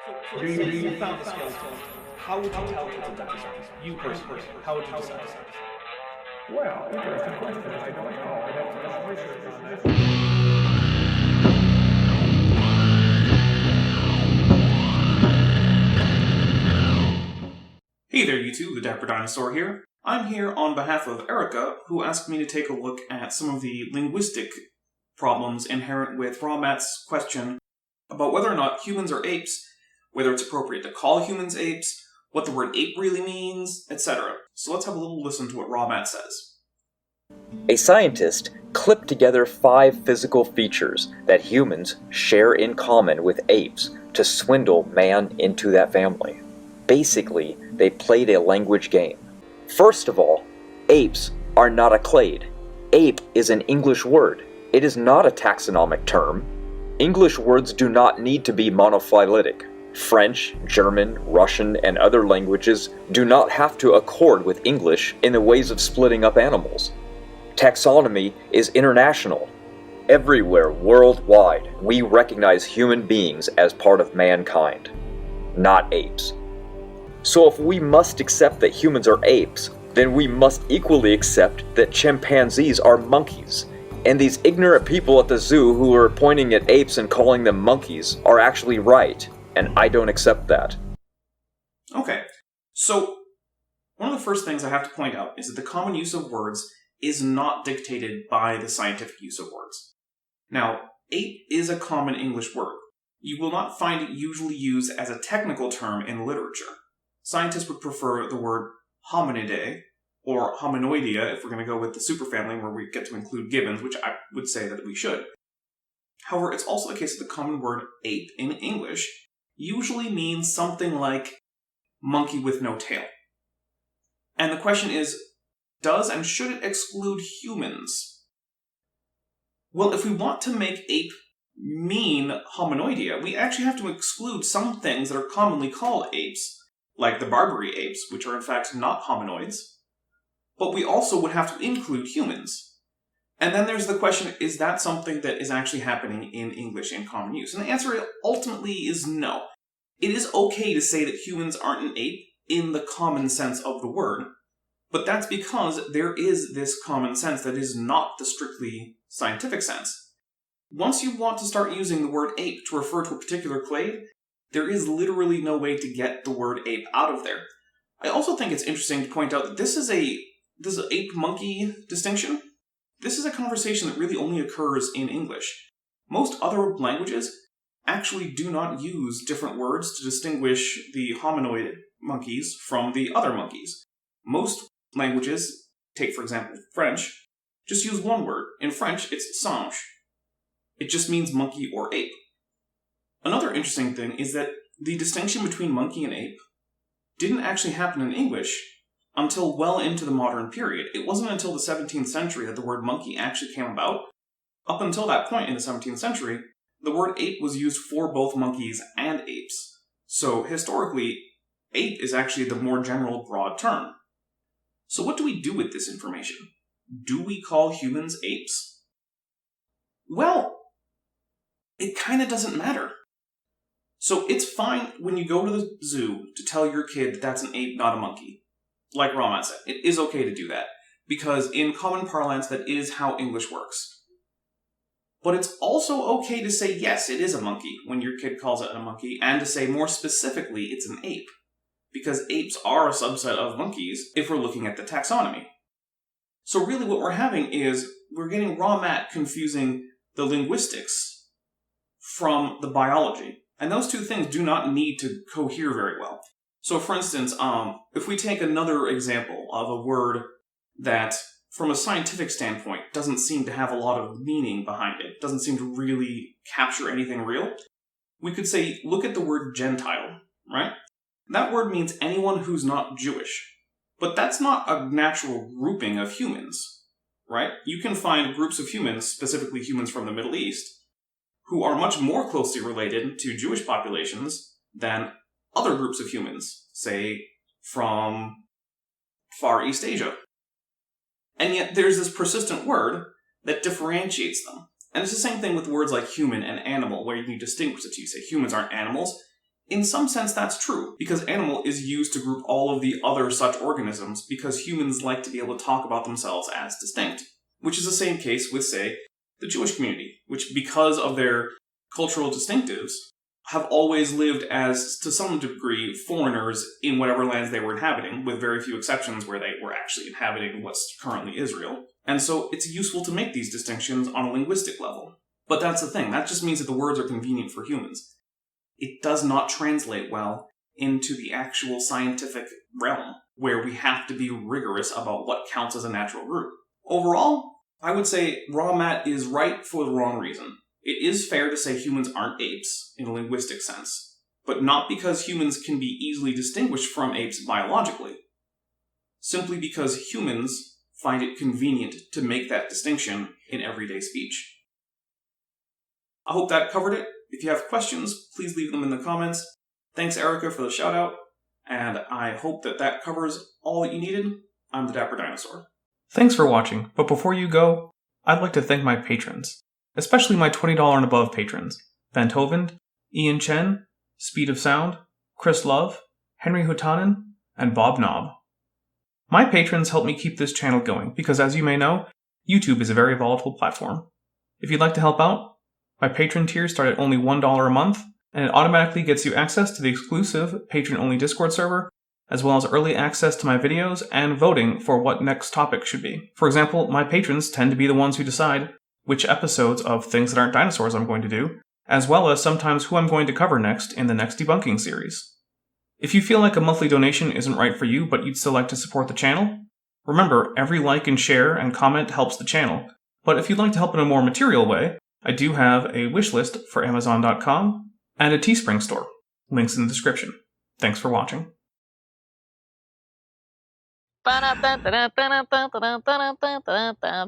So you found the skeleton. How would you tell it's a dinosaur? You personally, how would you decide? Well, interesting question. I don't know. I'd have to do some research on that. Hey there, YouTube, the Dapper Dinosaur here. I'm here on behalf of Erica, who asked me to take a look at some of the linguistic problems inherent with Rawmat's question about whether or not humans are apes, whether it's appropriate to call humans apes, what the word ape really means, etc. So let's have a little listen to what Rawmat says. A scientist clipped together 5 physical features that humans share in common with apes to swindle man into that family. Basically, they played a language game. First of all, apes are not a clade. Ape is an English word. It is not a taxonomic term. English words do not need to be monophyletic. French, German, Russian, and other languages do not have to accord with English in the ways of splitting up animals. Taxonomy is international. Everywhere worldwide, we recognize human beings as part of mankind, not apes. So if we must accept that humans are apes, then we must equally accept that chimpanzees are monkeys. And these ignorant people at the zoo who are pointing at apes and calling them monkeys are actually right, and I don't accept that. Okay, so one of the first things I have to point out is that the common use of words is not dictated by the scientific use of words. Now, ape is a common English word. You will not find it usually used as a technical term in literature. Scientists would prefer the word hominidae, or hominoidea if we're going to go with the superfamily where we get to include gibbons, which I would say that we should. However, it's also the case that the common word ape in English usually means something like monkey with no tail. And the question is, does and should it exclude humans? Well, if we want to make ape mean hominoidea, we actually have to exclude some things that are commonly called apes, like the Barbary apes, which are in fact not hominoids. But we also would have to include humans. And then there's the question, is that something that is actually happening in English in common use? And the answer ultimately is no. It is okay to say that humans aren't an ape in the common sense of the word, but that's because there is this common sense that is not the strictly scientific sense. Once you want to start using the word ape to refer to a particular clade, there is literally no way to get the word ape out of there. I also think it's interesting to point out that this is ape-monkey distinction. This is a conversation that really only occurs in English. Most other languages actually do not use different words to distinguish the hominoid monkeys from the other monkeys. Most languages, take for example French, just use one word. In French, it's singe. It just means monkey or ape. Another interesting thing is that the distinction between monkey and ape didn't actually happen in English until well into the modern period. It wasn't until the 17th century that the word monkey actually came about. Up until that point in the 17th century, the word ape was used for both monkeys and apes. So historically, ape is actually the more general, broad term. So what do we do with this information? Do we call humans apes? Well, it kind of doesn't matter. So it's fine when you go to the zoo to tell your kid that that's an ape, not a monkey. Like Rahman said, it is okay to do that, because in common parlance, that is how English works. But it's also okay to say, yes, it is a monkey, when your kid calls it a monkey, and to say more specifically, it's an ape. Because apes are a subset of monkeys if we're looking at the taxonomy. So really what we're having is, we're getting Rawmat confusing the linguistics from the biology. And those two things do not need to cohere very well. So for instance, if we take another example of a word that, from a scientific standpoint, doesn't seem to have a lot of meaning behind it, doesn't seem to really capture anything real, we could say, look at the word Gentile, right? That word means anyone who's not Jewish. But that's not a natural grouping of humans, right? You can find groups of humans, specifically humans from the Middle East, who are much more closely related to Jewish populations than other groups of humans, say, from Far East Asia. And yet there's this persistent word that differentiates them. And it's the same thing with words like human and animal, where you can distinguish the two. You say humans aren't animals. In some sense, that's true, because animal is used to group all of the other such organisms because humans like to be able to talk about themselves as distinct. Which is the same case with, say, the Jewish community, which, because of their cultural distinctives, have always lived as, to some degree, foreigners in whatever lands they were inhabiting, with very few exceptions where they were actually inhabiting what's currently Israel. And so it's useful to make these distinctions on a linguistic level. But that's the thing, that just means that the words are convenient for humans. It does not translate well into the actual scientific realm, where we have to be rigorous about what counts as a natural group. Overall, I would say raw Matt is right for the wrong reason. It is fair to say humans aren't apes, in a linguistic sense, but not because humans can be easily distinguished from apes biologically. Simply because humans find it convenient to make that distinction in everyday speech. I hope that covered it. If you have questions, please leave them in the comments. Thanks, Erica, for the shout-out, and I hope that covers all that you needed. I'm the Dapper Dinosaur. Thanks for watching, but before you go, I'd like to thank my patrons, especially my $20 and above patrons, Van Tovend, Ian Chen, Speed of Sound, Chris Love, Henry Hutanen, and Bob Knob. My patrons help me keep this channel going because, as you may know, YouTube is a very volatile platform. If you'd like to help out, my patron tiers start at only $1 a month, and it automatically gets you access to the exclusive patron-only Discord server, as well as early access to my videos and voting for what next topic should be. For example, my patrons tend to be the ones who decide which episodes of Things That Aren't Dinosaurs I'm going to do, as well as sometimes who I'm going to cover next in the next debunking series. If you feel like a monthly donation isn't right for you, but you'd still like to support the channel, remember, every like and share and comment helps the channel. But if you'd like to help in a more material way, I do have a wishlist for Amazon.com and a Teespring store. Links in the description. Thanks for watching. Ba-da-da-da-da-da-da-da-da-da-da.